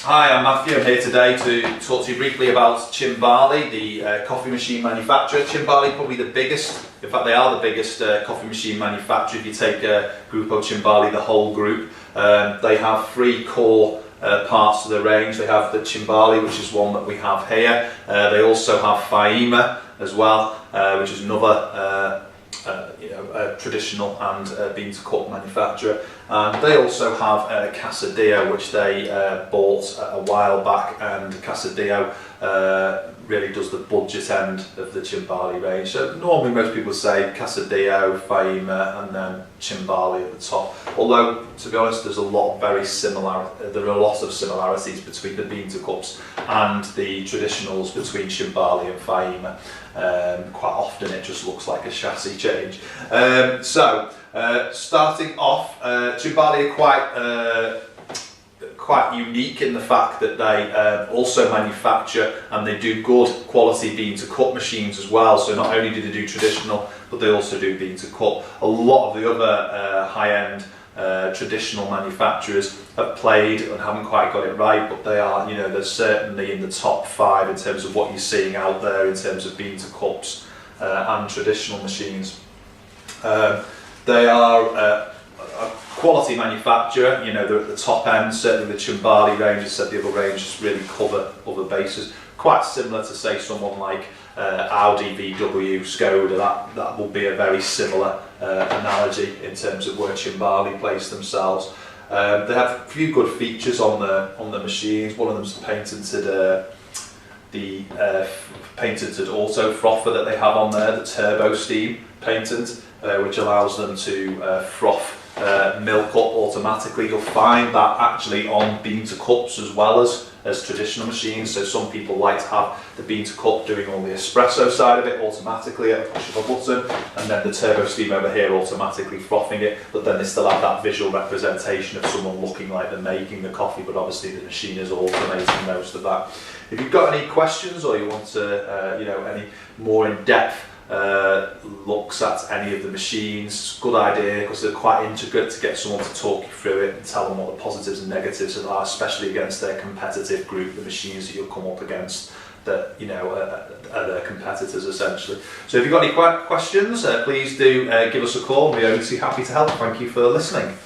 Hi, I'm Matthew. I'm here today to talk to you briefly about Cimbali, the coffee machine manufacturer. Cimbali probably the biggest, in fact they are the biggest coffee machine manufacturer. If you take Gruppo Cimbali, the whole group, they have three core parts of the range. They have the Cimbali, which is one that we have here. They also have Faima as well, which is another traditional and bean to cup manufacturer, and they also have Casadillo, which they bought a while back, and Casadillo really does the budget end of the Cimbali range. So normally most people say Casadillo, Faima and then Cimbali at the top, although to be honest there are a lot of similarities between the bean to cups and the traditionals between Cimbali and Faima. Quite often it just looks like a chassis change. Starting off, Cimbali are quite unique in the fact that they also manufacture and they do good quality bean to cup machines as well. So not only do they do traditional, but they also do bean to cup. A lot of the other high-end traditional manufacturers have played and haven't quite got it right, but they are, they're certainly in the top 5 in terms of what you're seeing out there in terms of bean to cups and traditional machines. They are a quality manufacturer, they're at the top end. Certainly the Cimbali range, as I said, the other ranges really cover other bases. Quite similar to say someone like Audi, VW, Skoda, that will be a very similar analogy in terms of where Cimbali place themselves. They have a few good features on the machines. One of them is the patented auto frother that they have on there, the turbo steam patent, which allows them to froth milk up automatically. You'll find that actually on bean to cups as well as traditional machines. So some people like to have the bean to cup doing all the espresso side of it automatically at a push of a button, and then the turbo steam over here automatically frothing it, but then they still have that visual representation of someone looking like they're making the coffee, but obviously the machine is automating most of that. If you've got any questions or you want to any more in-depth looks at any of the machines, good idea, because they're quite intricate, to get someone to talk you through it and tell them what the positives and negatives are, especially against their competitive group, the machines that you'll come up against that are their competitors essentially. So if you've got any questions, please do give us a call. We're only too happy to help. Thank you for listening.